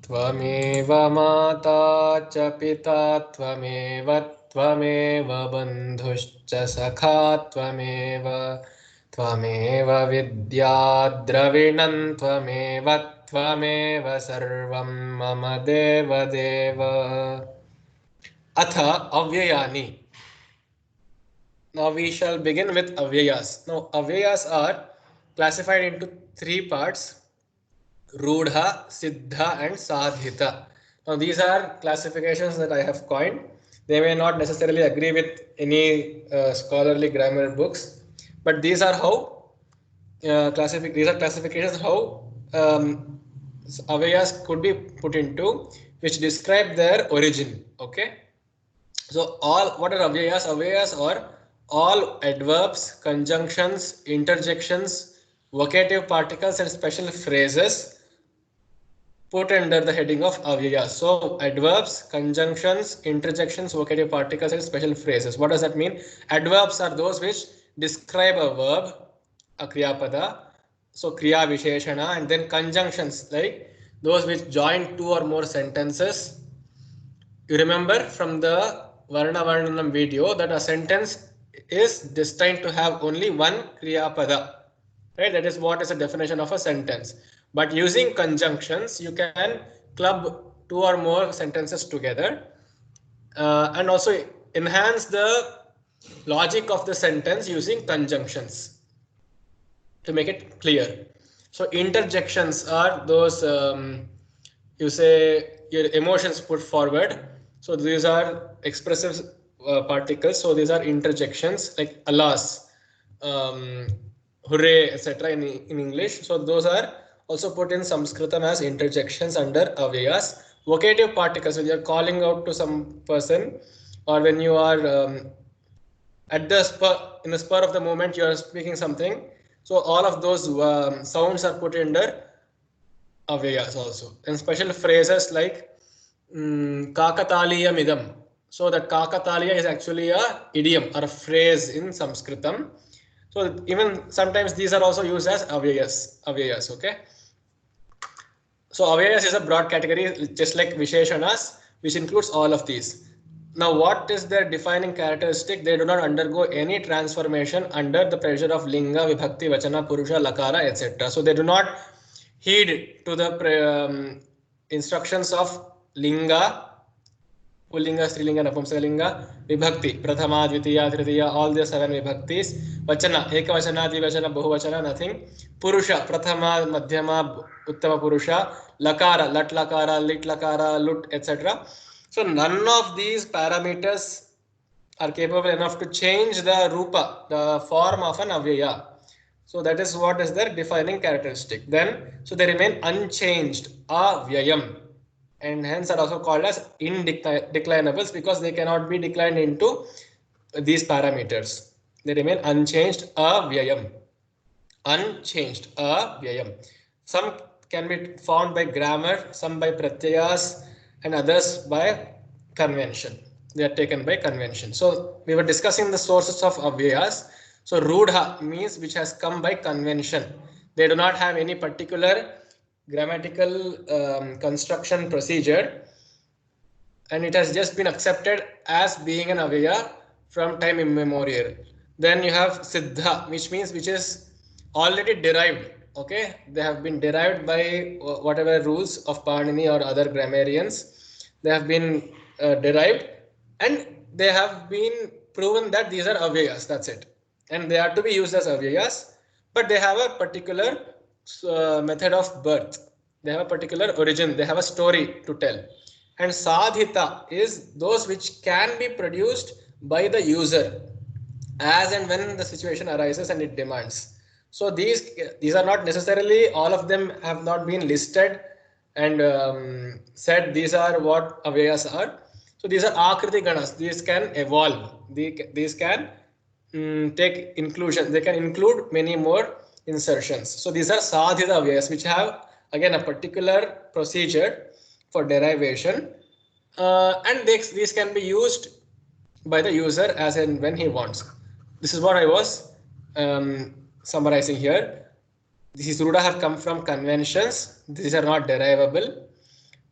त्वमेव माता च पिता त्वमेव त्वमेव बन्धुश्च सखा त्वमेव त्वमेव विद्या द्रविणं त्वमेव त्वमेव सर्वं मम देवदेव। अथ अव्ययानि. Now we shall begin with avyayas. Now avyayas are classified into three parts: Rudha, Siddha, and Sadhita. Now these are classifications that I have coined. They may not necessarily agree with any scholarly grammar books, but these are how these are classifications how avyayas could be put into, which describe their origin. Okay. So all what are avyayas? Avyayas are all adverbs, conjunctions, interjections, vocative particles, and special phrases put under the heading of avyayas. So adverbs, conjunctions, interjections, vocative particles, and special phrases. What does that mean? Adverbs are those which describe a verb, a kriyapada, so kriya visheshana, and then conjunctions like those which join two or more sentences. You remember from the Varna Varnanam video that a sentence is destined to have only one Kriya Pada. Right? That is what is the definition of a sentence. But using conjunctions, you can club two or more sentences together and also enhance the logic of the sentence using conjunctions to make it clear. So interjections are those you say your emotions put forward. So these are expressive particles. So these are interjections like alas, hooray, etc. in English. So those are also put in Sanskritam as interjections under avyayas. Vocative particles, when you are calling out to some person, or when you are at the in the spur of the moment you are speaking something. So all of those sounds are put under avyayas also. And special phrases like kakataliya midam. So that kakataliya is actually a idiom or a phrase in Sanskritam. So even sometimes these are also used as avyayas. Avyayas, okay. So avyayas is a broad category, just like visheshanas, which includes all of these. Now, what is their defining characteristic? They do not undergo any transformation under the pressure of linga, vibhakti, vachana, purusha, lakara, etc. So they do not heed to the instructions of linga, Pullinga, Strilinga, Napumsakalinga, Vibhakti, Prathama, Dvitiya, Tritiya, all the 7 Vibhaktis. Vachana, Ekavachana, Dvivachana, Bahuvachana, nothing. Purusha, Prathama, Madhyama, Uttama Purusha, Lakara, Lat Lakara, Lit Lakara, Lut, etc. So none of these parameters are capable enough to change the rupa, the form of an avyaya. So that is what is their defining characteristic. Then, so they remain unchanged, avyayam, and hence are also called as indeclinables because they cannot be declined into these parameters. They remain unchanged, avyayam. Unchanged, avyayam. Some can be found by grammar, some by pratyayas, and others by convention. They are taken by convention. So we were discussing the sources of avyayas. So rudha means which has come by convention. They do not have any particular grammatical construction procedure, and it has just been accepted as being an avyaya from time immemorial. Then you have siddha, which means which is already derived. Okay, they have been derived by whatever rules of Panini or other grammarians. They have been derived, and they have been proven that these are avyayas. That's it, and they are to be used as avyayas, but they have a particular method of birth. They have a particular origin. They have a story to tell. And sadhita is those which can be produced by the user as and when the situation arises and it demands. So these are not necessarily, all of them have not been listed and said these are what avyayas are. So these are akriti ganas. These can evolve. These can take inclusion. They can include many more insertions. So these are sadhita avyayas which have again a particular procedure for derivation, and these can be used by the user as and when he wants. This is what I was summarizing here. These Ruda have come from conventions. These are not derivable.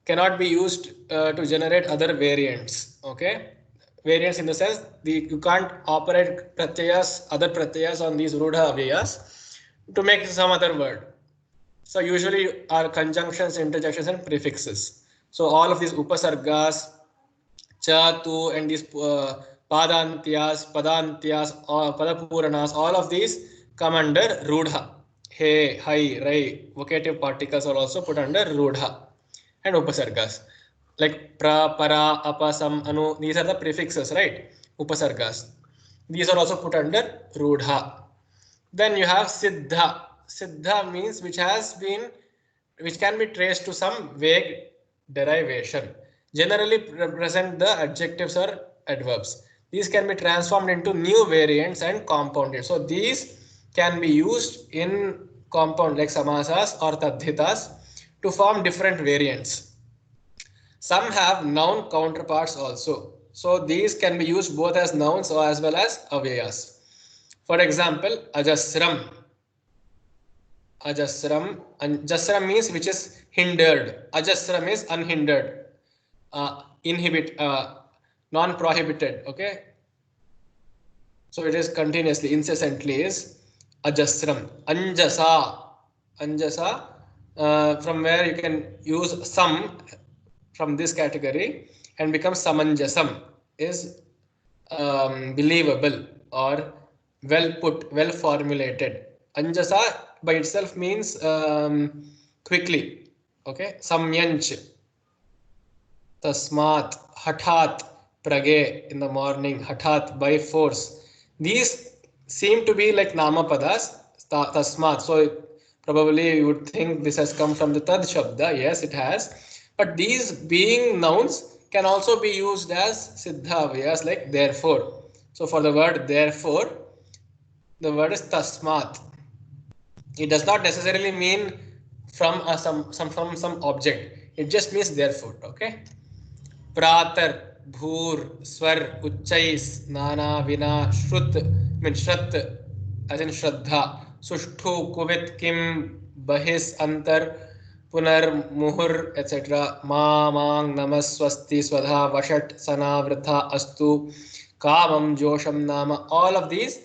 cannot be used to generate other variants. Okay, variants in the sense you can't operate pratyayas, other pratyayas on these rudha avyayas to make some other word. So usually are conjunctions, interjections, and prefixes. So all of these upasargas, cha, tu, and these padantyas, padapuranas, all of these come under rudha. Hey, hi, rai, vocative particles are also put under rudha. And upasargas. Like pra, para, apa, sam, anu, these are the prefixes, right? Upasargas. These are also put under rudha. Then you have siddha. Siddha means which can be traced to some vague derivation. Generally represent the adjectives or adverbs. These can be transformed into new variants and compounded. So these can be used in compound like samasas or tadhitas to form different variants. Some have noun counterparts also. So these can be used both as nouns or as well as avyayas. For example, ajasram. Ajasram. Ajasram means which is hindered. Ajasram is unhindered, non-prohibited. Okay. So it is continuously, incessantly is ajasram. Anjasa. Anjasa, from where you can use some from this category and become samanjasam, is believable or well put, well formulated. Anjasa by itself means quickly. Okay. Samyanch, tasmat, hathat, prage, in the morning, hathat, by force. These seem to be like namapadas, tasmat. So probably you would think this has come from the tad shabda. Yes, it has. But these being nouns can also be used as siddha avyayas, like therefore. So for the word therefore, the word is tasmat. It does not necessarily mean from some object. It just means therefore. Okay. Pratar, bhur, swar, uchchais, nana, vina, shrut, shrat, as in shraddha, sushtu, kuvit, kim, bahis, antar, punar, muhur, etc. Ma, mang, namas, swasti, swadha, vashat, sana, vritha, astu, kamam, josham, nama. All of these,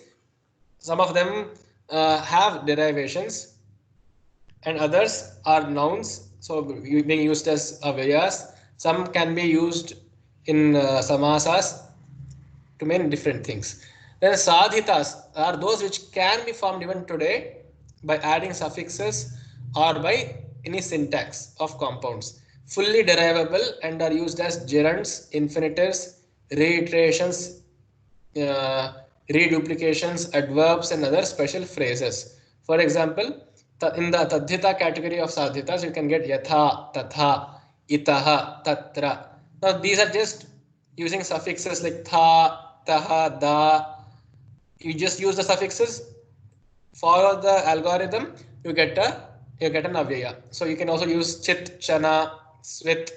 some of them have derivations and others are nouns, so being used as avyayas. Some can be used in samasas to mean different things. Then sadhitas are those which can be formed even today by adding suffixes or by any syntax of compounds. Fully derivable and are used as gerunds, infinitives, reiterations, reduplications, adverbs, and other special phrases. For example, in the tadhita category of sadhitas, you can get yatha, tatha, itaha, tatra. Now these are just using suffixes like tha, taha, da. You just use the suffixes, follow the algorithm, you get an avyaya. So you can also use chit, chana, swit,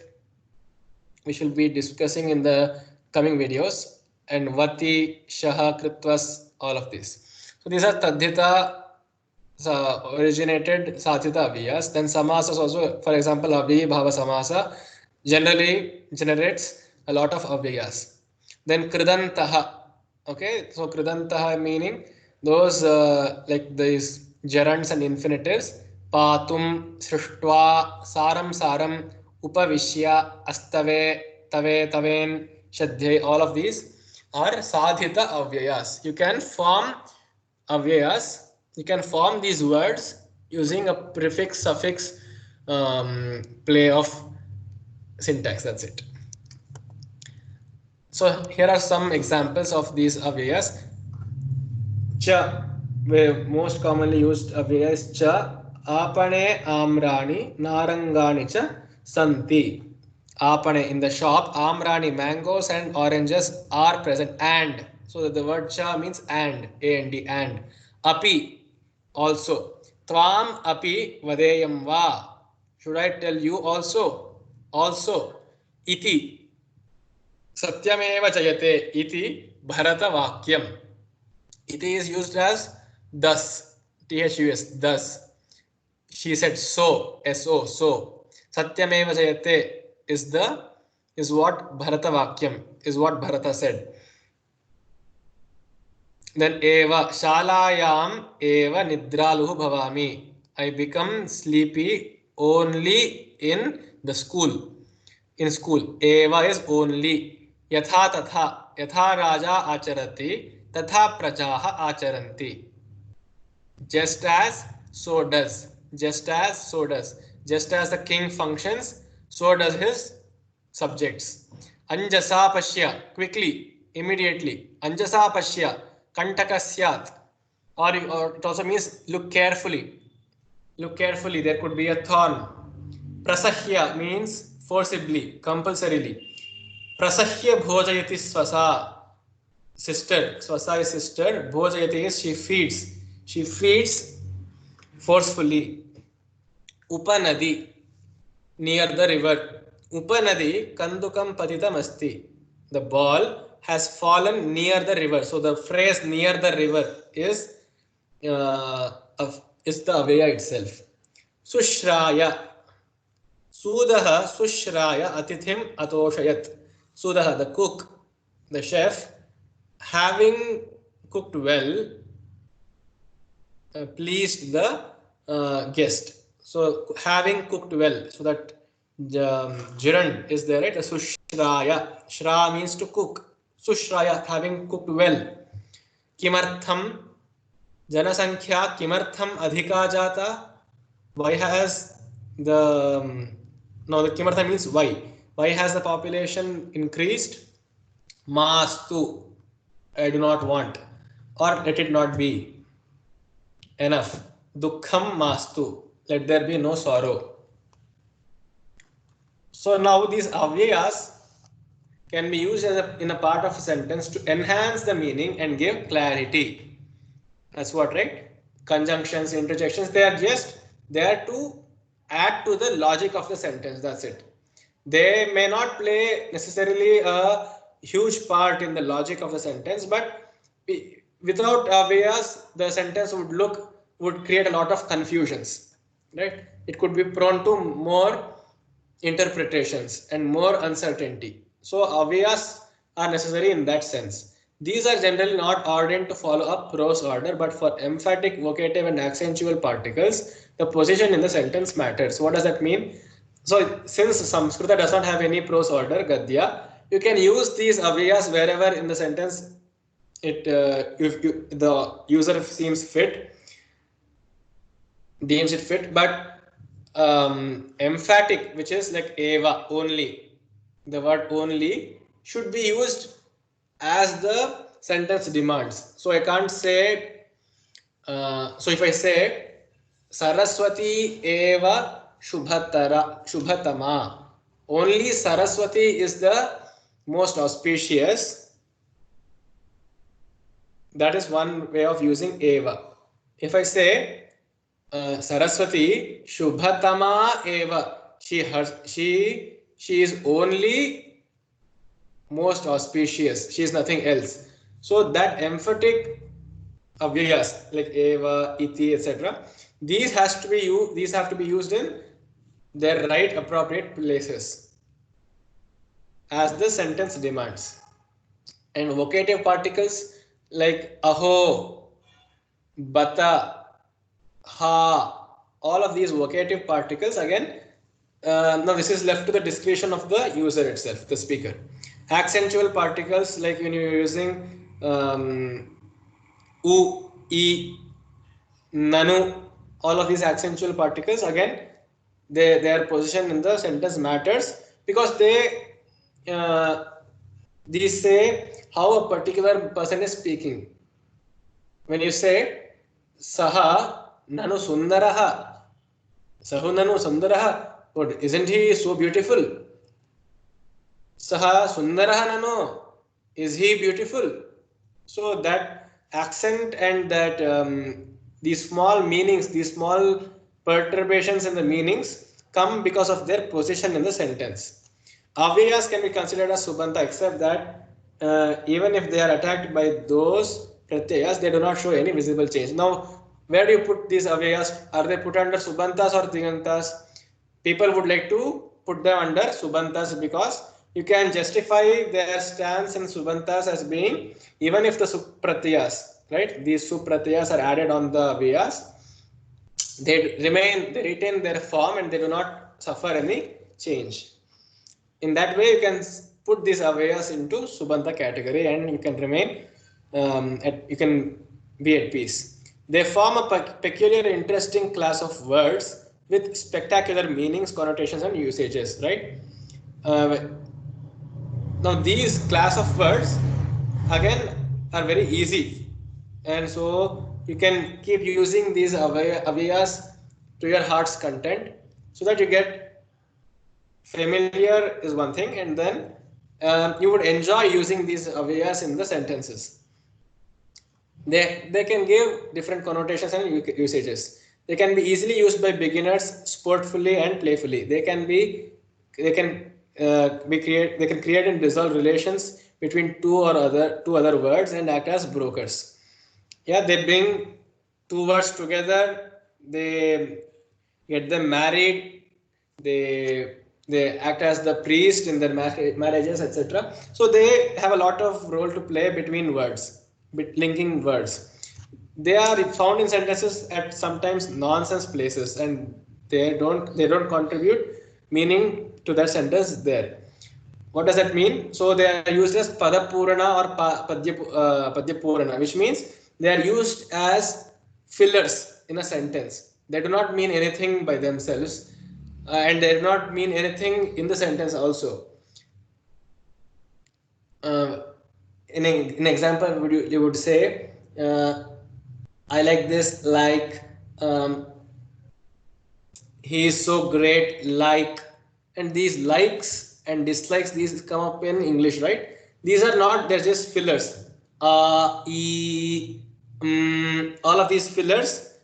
which we'll be discussing in the coming videos, and vati, shaha, kritvas, all of these. So these are tadhita originated sadhita avyayas. Then samasas also, for example, avyayi bhava samasa generally generates a lot of avyayas. Then kridantaha. Okay, so kridantaha meaning those like these gerunds and infinitives. Patum, srishtva, saram saram, upavishya, astave, tave, taven, shadhye. All of these are sadhita avyayas. You can form avyayas. You can form these words using a prefix suffix play of syntax. That's it. So here are some examples of these avyayas. Cha, where most commonly used avyayas cha. Apane amrani narangani cha santi. Apane, in the shop, amrani, mangoes and oranges are present. And so the word cha means and, A-N-D, and. Api, also. Tvam api vadeyam va. Should I tell you also? Also. Iti. Satyameva jayate. Iti bharata vakyam. Iti is used as thus. Thus. She said so. S-O, so. Satyameva jayate. is what Bharata Vakyam, is what Bharata said. Then eva shalayam eva nidraluhu bhavami. I become sleepy only in the school. In school, eva is only. Yatha tatha, yatha raja acharati, tatha prajaha acharanti. Just as, so does. Just as, so does. Just as the king functions, so does his subjects. Anjasa pashya, quickly, immediately. Anjasa pashya, kantakasyat. Or it also means look carefully. Look carefully, there could be a thorn. Prasahya means forcibly, compulsorily. Prasahya bhojayati swasa. Sister, swasa is sister. Bhojayati is she feeds. She feeds forcefully. Upanadi, near the river. Upanadi kandukam patitam asti. The ball has fallen near the river. So the phrase near the river is the Aveya itself. Sushraya. Sudaha Sushraya Atithim Atoshayat. Sudaha, the cook, the chef, having cooked well, pleased the guest. So having cooked well, so that Jiran is there, right? Sushraya. Shra means to cook. Sushraya, having cooked well. Kimartham, Janasankhya Kimartham Adhika Jata. Why has the now the Kimartham means why? Why has the population increased? Mastu, I do not want, or let it not be. Enough. Dukkham mastu, let there be no sorrow. So now these avyayas can be used as in a part of a sentence to enhance the meaning and give clarity. That's what, right? Conjunctions, interjections, they are just there to add to the logic of the sentence. That's it. They may not play necessarily a huge part in the logic of the sentence, but without avyayas, the sentence would create a lot of confusions, right? It could be prone to more interpretations and more uncertainty. So avyayas are necessary in that sense. These are generally not ordained to follow a prose order, but for emphatic, vocative, and accentual particles, the position in the sentence matters. What does that mean? So since Samskrita does not have any prose order, Gadya, you can use these avyayas wherever in the sentence if the user deems it fit, but emphatic, which is like eva, only, the word only should be used as the sentence demands. So I can't say, so if I say Saraswati eva shubhatama, only Saraswati is the most auspicious. That is one way of using eva. If I say Saraswati shubhatama eva, she is only most auspicious, she is nothing else. So that emphatic avyayas like eva, iti, etc., these have to be used in their right appropriate places as the sentence demands. And vocative particles like aho, bata, ha, all of these vocative particles, again, now this is left to the discretion of the user itself, the speaker. Accentual particles, like when you're using u, e, nanu, all of these accentual particles, again, their position in the sentence matters, because these say how a particular person is speaking. When you say saha nanu sundaraha, sahu nanu sundaraha, what, isn't he so beautiful? Saha sundaraha nanu, is he beautiful? So that accent and that these small meanings, these small perturbations in the meanings come because of their position in the sentence. Avyayas can be considered as subanta, except that even if they are attacked by those pratyayas, they do not show any visible change. Now, where do you put these avyayas? Are they put under subantas or tigantas? People would like to put them under Subantas because you can justify their stance in Subantas as being, even if the Supratyas, right? These Supratyas are added on the Avyas, they retain their form and they do not suffer any change. In that way, you can put these Avyas into Subanta category and you can remain, you can be at peace. They form a peculiar, interesting class of words with spectacular meanings, connotations, and usages, right? Now, these class of words again are very easy, and so you can keep using these avyas to your heart's content so that you get familiar is one thing, and then you would enjoy using these avyas in the sentences. They can give different connotations and usages. They can be easily used by beginners, sportfully and playfully. They can create and dissolve relations between two other words and act as brokers. Yeah, they bring two words together. They get them married. They act as the priest in their marriages, etc. So they have a lot of role to play between words, linking words. They are found in sentences at sometimes nonsense places, and they don't contribute meaning to that sentence there. What does that mean? So they are used as padapurana or padyapurana, which means they are used as fillers in a sentence. They do not mean anything by themselves, and they do not mean anything in the sentence also. In an example, you would say, I like this, like, he is so great, like, and these likes and dislikes, these come up in English, right? These are not, they're just fillers. All of these fillers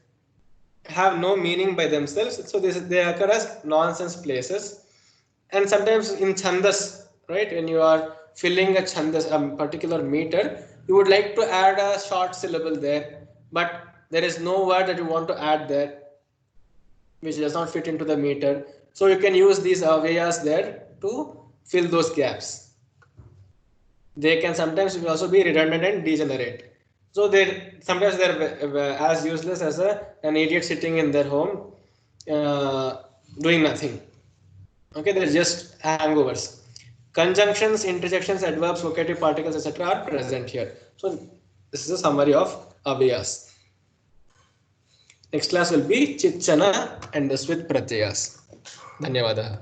have no meaning by themselves, so they occur as nonsense places. And sometimes in chandas, right, when you are filling a chandas, a particular meter, you would like to add a short syllable there, but there is no word that you want to add there which does not fit into the meter. So you can use these avyas there to fill those gaps. They can sometimes also be redundant and degenerate. So sometimes they're as useless as an idiot sitting in their home doing nothing. Okay, they're just hangovers. Conjunctions, interjections, adverbs, vocative particles, etc. are present here. So this is a summary of avyas. Next class will be Chitchana and the Swit Pratyayas. Dhanyavadaha.